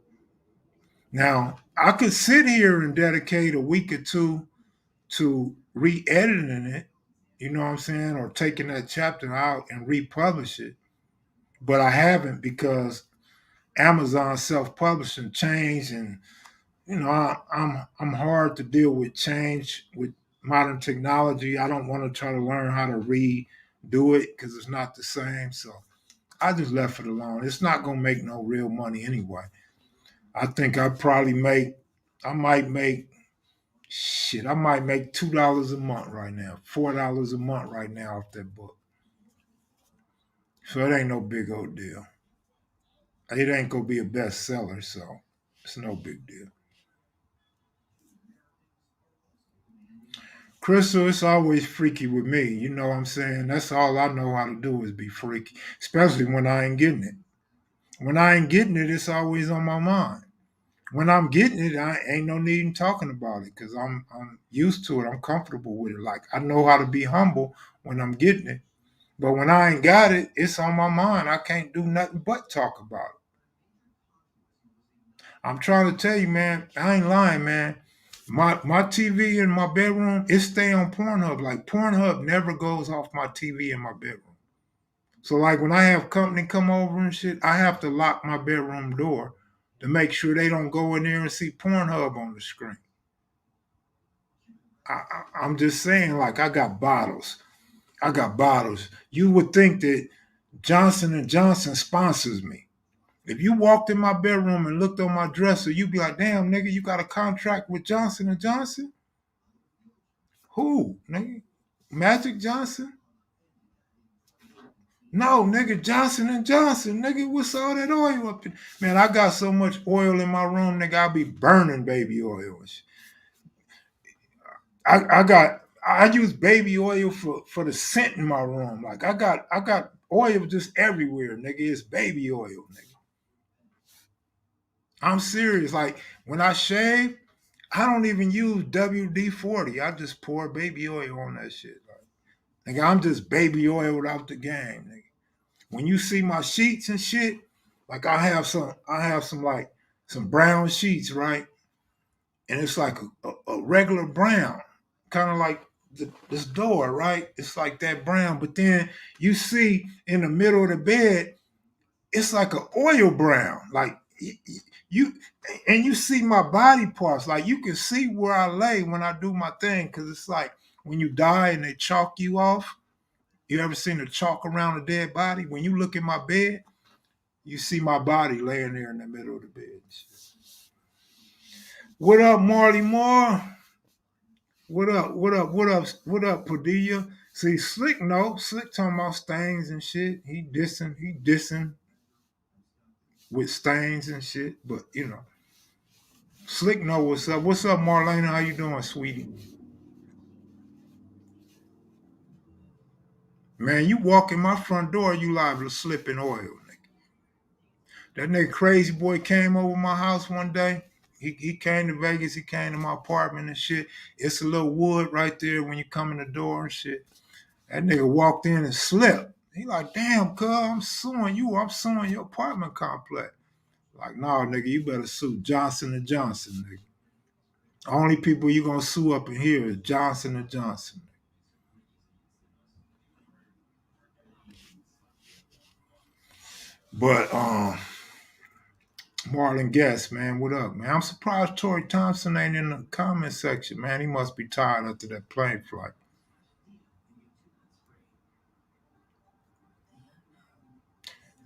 S1: Now, I could sit here and dedicate a week or two to re editing it, you know what I'm saying, or taking that chapter out and republish it. But I haven't because Amazon self publishing changed, and I'm hard to deal with change with modern technology. I don't want to try to learn how to redo it because it's not the same. So I just left it alone. It's not gonna make no real money anyway. I think I might make shit. I might make $2 a month right now, $4 a month right now off that book. So it ain't no big old deal. It ain't gonna be a bestseller, so it's no big deal. Crystal, it's always freaky with me. You know what I'm saying? That's all I know how to do is be freaky, especially when I ain't getting it. When I ain't getting it, it's always on my mind. When I'm getting it, I ain't no need in talking about it because I'm used to it. I'm comfortable with it. Like I know how to be humble when I'm getting it. But when I ain't got it, it's on my mind. I can't do nothing but talk about it. I'm trying to tell you, man, I ain't lying, man. My TV in my bedroom, it stay on Pornhub. Like Pornhub never goes off my TV in my bedroom. So like when I have company come over and shit, I have to lock my bedroom door to make sure they don't go in there and see Pornhub on the screen. I'm just saying, like I got bottles. I got bottles. You would think that Johnson and Johnson sponsors me. If you walked in my bedroom and looked on my dresser, you'd be like, "Damn, nigga, you got a contract with Johnson and Johnson? Who, nigga? Magic Johnson? No, nigga, Johnson and Johnson, nigga. What's all that oil up in? Man, I got so much oil in my room, nigga. I be burning baby oil. I use baby oil for the scent in my room. Like I got oil just everywhere, nigga. It's baby oil, nigga. I'm serious. Like when I shave, I don't even use WD-40. I just pour baby oil on that shit. Like, nigga, I'm just baby oil without the game. Nigga. When you see my sheets and shit, like I have some like some brown sheets, right? And it's like a regular brown, kind of like this door, right? It's like that brown, but then you see in the middle of the bed, it's like an oil brown, like you, and you see my body parts, like you can see where I lay when I do my thing, because it's like when you die and they chalk you off. You ever seen the chalk around a dead body? When you look at my bed, you see my body laying there in the middle of the bed. What up, Marley Moore? What up? What up? What up? What up, Padilla? See, Slick no. Slick talking about stains and shit. He dissing with stains and shit. But Slick know what's up. What's up, Marlena? How you doing, sweetie? Man, you walk in my front door, you liable to slip in oil, nigga. That nigga crazy boy came over my house one day. He came to Vegas. He came to my apartment and shit. It's a little wood right there when you come in the door and shit. That nigga walked in and slipped. He like, damn, cuz, I'm suing you. I'm suing your apartment complex. Like, nah, nigga, you better sue Johnson and Johnson, nigga. Only people you gonna sue up in here is Johnson and Johnson. But Marlon Guest, man, what up, man? I'm surprised Tory Thompson ain't in the comment section, man. He must be tired after that plane flight.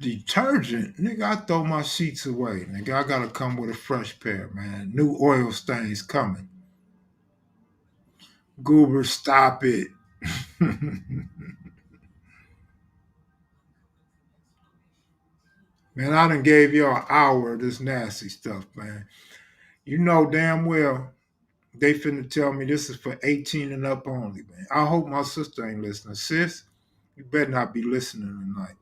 S1: Detergent, nigga, I throw my sheets away, nigga. I gotta come with a fresh pair, man. New oil stains coming. Goober, stop it. Man, I done gave y'all an hour of this nasty stuff, man. You know damn well they finna tell me this is for 18 and up only, man. I hope my sister ain't listening. Sis, you better not be listening tonight.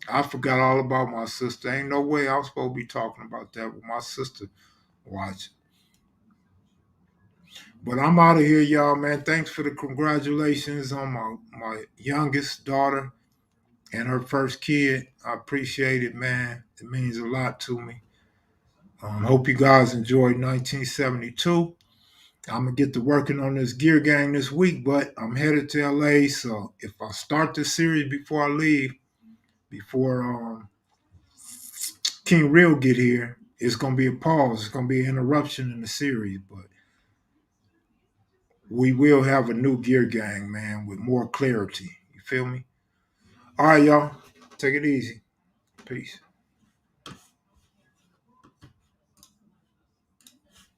S1: I forgot all about my sister. Ain't no way I'm supposed to be talking about that with my sister watching. But I'm out of here, y'all, man. Thanks for the congratulations on my youngest daughter and her first kid. I appreciate it, man. It means a lot to me. Hope you guys enjoyed 1972. I'm gonna get to working on this gear gang this week, but I'm headed to LA. So if I start this series before I leave, before King Real get here, it's gonna be a pause. It's gonna be an interruption in the series, but we will have a new gear gang, man, with more clarity. You feel me? All right, y'all. Take it easy. Peace.